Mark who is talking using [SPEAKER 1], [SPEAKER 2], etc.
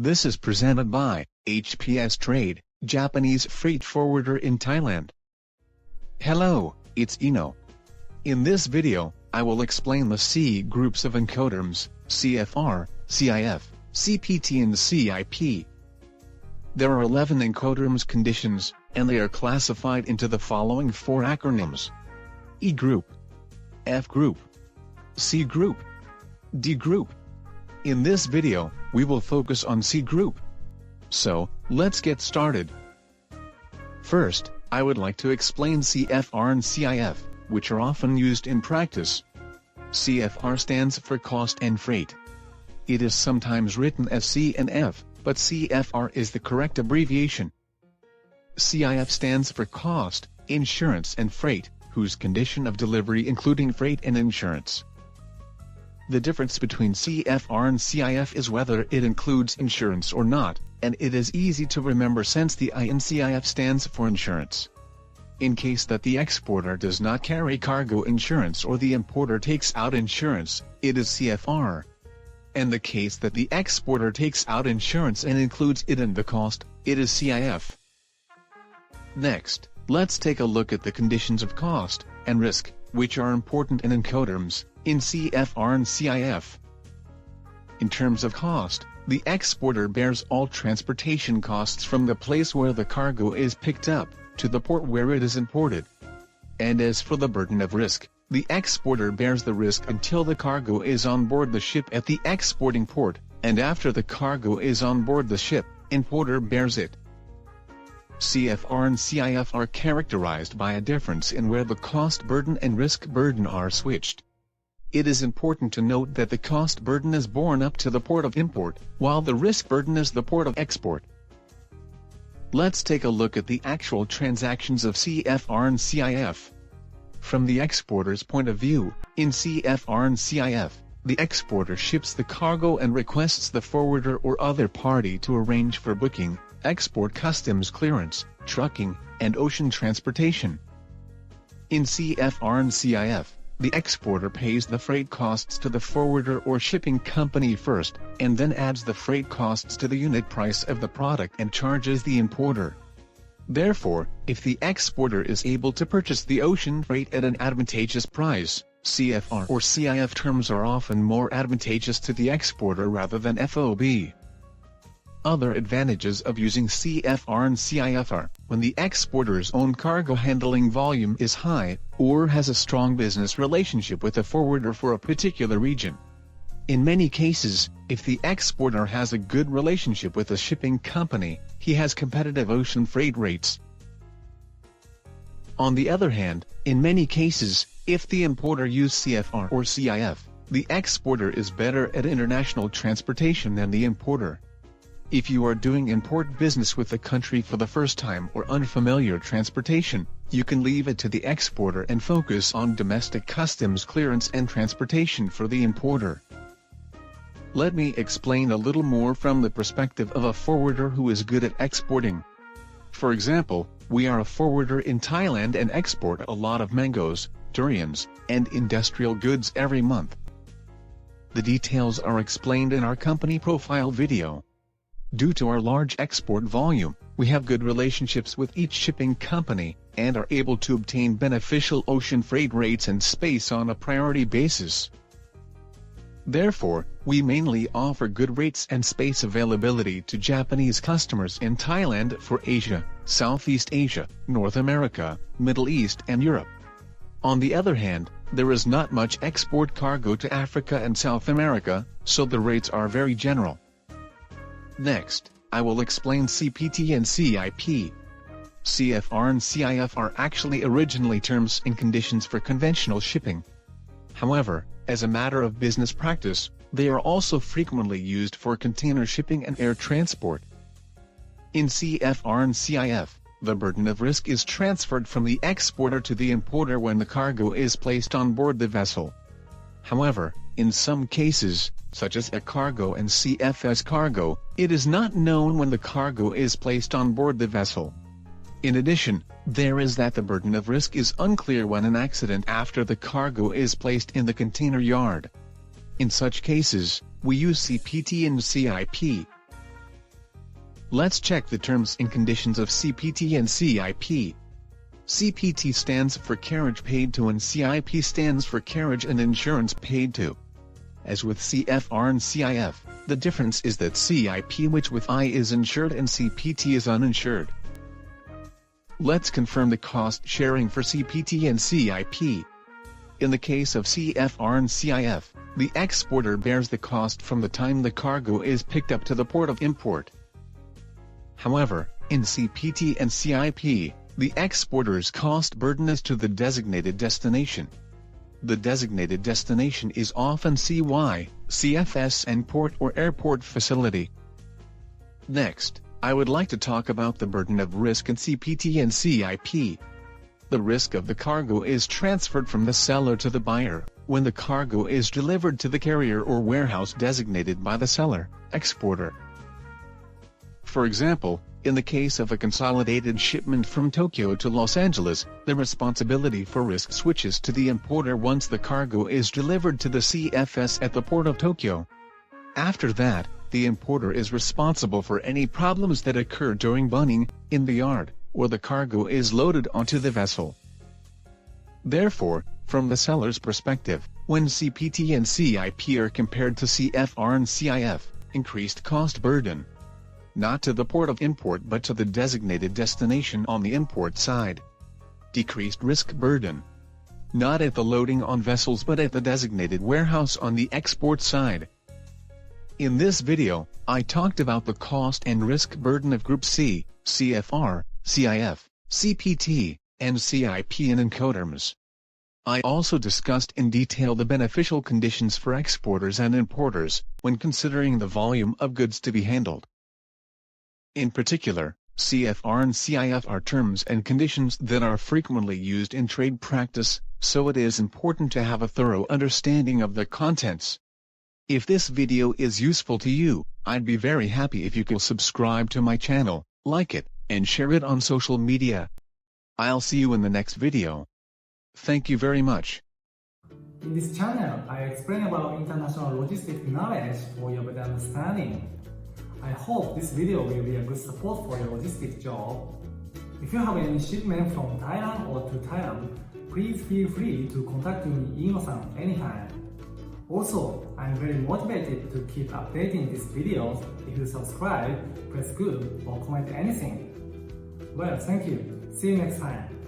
[SPEAKER 1] This is presented by HPS Trade, Japanese freight forwarder in Thailand. Hello, it's Iino. In this video, I will explain the C groups of Incoterms, Cfr, Cif, Cpt and Cip. There are 11 Incoterms conditions, and they are classified into the following 4 acronyms: E group, F group, C group, D group. In this video, we will focus on C group. So, let's get started. First, I would like to explain Cfr and Cif, which are often used in practice. Cfr stands for cost and freight. It is sometimes written as C and F, but Cfr is the correct abbreviation. Cif stands for cost, insurance and freight, whose condition of delivery including freight and insurance. The difference between Cfr and Cif is whether it includes insurance or not, and it is easy to remember since the I in Cif stands for insurance. In case that the exporter does not carry cargo insurance or the importer takes out insurance, it is Cfr. And the case that the exporter takes out insurance and includes it in the cost, it is Cif. Next, let's take a look at the conditions of cost and risk, which are important in Incoterms, in Cfr and Cif. In terms of cost, the exporter bears all transportation costs from the place where the cargo is picked up, to the port where it is imported. And as for the burden of risk, the exporter bears the risk until the cargo is on board the ship at the exporting port, and after the cargo is on board the ship, importer bears it. Cfr and Cif are characterized by a difference in where the cost burden and risk burden are switched. It is important to note that the cost burden is borne up to the port of import, while the risk burden is the port of export. Let's take a look at the actual transactions of Cfr and Cif. From the exporter's point of view, in Cfr and Cif, the exporter ships the cargo and requests the forwarder or other party to arrange for booking, export customs clearance, trucking, and ocean transportation. In Cfr and Cif, the exporter pays the freight costs to the forwarder or shipping company first, and then adds the freight costs to the unit price of the product and charges the importer. Therefore, if the exporter is able to purchase the ocean freight at an advantageous price, Cfr or Cif terms are often more advantageous to the exporter rather than FOB. Other advantages of using Cfr and Cif are, when the exporter's own cargo handling volume is high, or has a strong business relationship with a forwarder for a particular region. In many cases, if the exporter has a good relationship with a shipping company, he has competitive ocean freight rates. On the other hand, in many cases, if the importer uses Cfr or Cif, the exporter is better at international transportation than the importer. If you are doing import business with a country for the first time or unfamiliar transportation, you can leave it to the exporter and focus on domestic customs clearance and transportation for the importer. Let me explain a little more from the perspective of a forwarder who is good at exporting. For example, we are a forwarder in Thailand and export a lot of mangoes, durians, and industrial goods every month. The details are explained in our company profile video. Due to our large export volume, we have good relationships with each shipping company, and are able to obtain beneficial ocean freight rates and space on a priority basis. Therefore, we mainly offer good rates and space availability to Japanese customers in Thailand for Asia, Southeast Asia, North America, Middle East and Europe. On the other hand, there is not much export cargo to Africa and South America, so the rates are very general. Next, I will explain Cpt and Cip. Cfr and Cif are actually originally terms and conditions for conventional shipping. However, as a matter of business practice, they are also frequently used for container shipping and air transport. In Cfr and Cif, the burden of risk is transferred from the exporter to the importer when the cargo is placed on board the vessel. However, in some cases, such as a cargo and CFS cargo, it is not known when the cargo is placed on board the vessel. In addition, there is that the burden of risk is unclear when an accident after the cargo is placed in the container yard. In such cases, we use Cpt and Cip. Let's check the terms and conditions of CPT and CIP. CPT stands for carriage paid to and CIP stands for carriage and insurance paid to. As with Cfr and Cif, the difference is that CIP, which with I, is insured and CPT is uninsured. Let's confirm the cost sharing for CPT and CIP. In the case of Cfr and Cif, the exporter bears the cost from the time the cargo is picked up to the port of import. However, in CPT and CIP, the exporter's cost burden is to the designated destination. The designated destination is often CY, CFS and port or airport facility. Next, I would like to talk about the burden of risk in CPT and CIP. The risk of the cargo is transferred from the seller to the buyer, when the cargo is delivered to the carrier or warehouse designated by the seller, exporter. For example, in the case of a consolidated shipment from Tokyo to Los Angeles, the responsibility for risk switches to the importer once the cargo is delivered to the CFS at the port of Tokyo. After that, the importer is responsible for any problems that occur during bunning, in the yard, or the cargo is loaded onto the vessel. Therefore, from the seller's perspective, when CPT and CIP are compared to Cfr and Cif, increased cost burden. Not to the port of import but to the designated destination on the import side. Decreased risk burden. Not at the loading on vessels but at the designated warehouse on the export side. In this video, I talked about the cost and risk burden of Group C, Cfr, Cif, CPT, and CIP in Incoterms. I also discussed in detail the beneficial conditions for exporters and importers, when considering the volume of goods to be handled. In particular, Cfr and Cif are terms and conditions that are frequently used in trade practice, so it is important to have a thorough understanding of the contents. If this video is useful to you, I'd be very happy if you could subscribe to my channel, like it, and share it on social media. I'll see you in the next video. Thank you very much.
[SPEAKER 2] In this channel, I explain about international logistics knowledge for your better understanding. I hope this video will be a good support for your logistics job. If you have any shipment from Thailand or to Thailand, please feel free to contact me Iino-san anytime. Also, I'm very motivated to keep updating these videos. If you subscribe, press good or comment anything. Well, thank you. See you next time.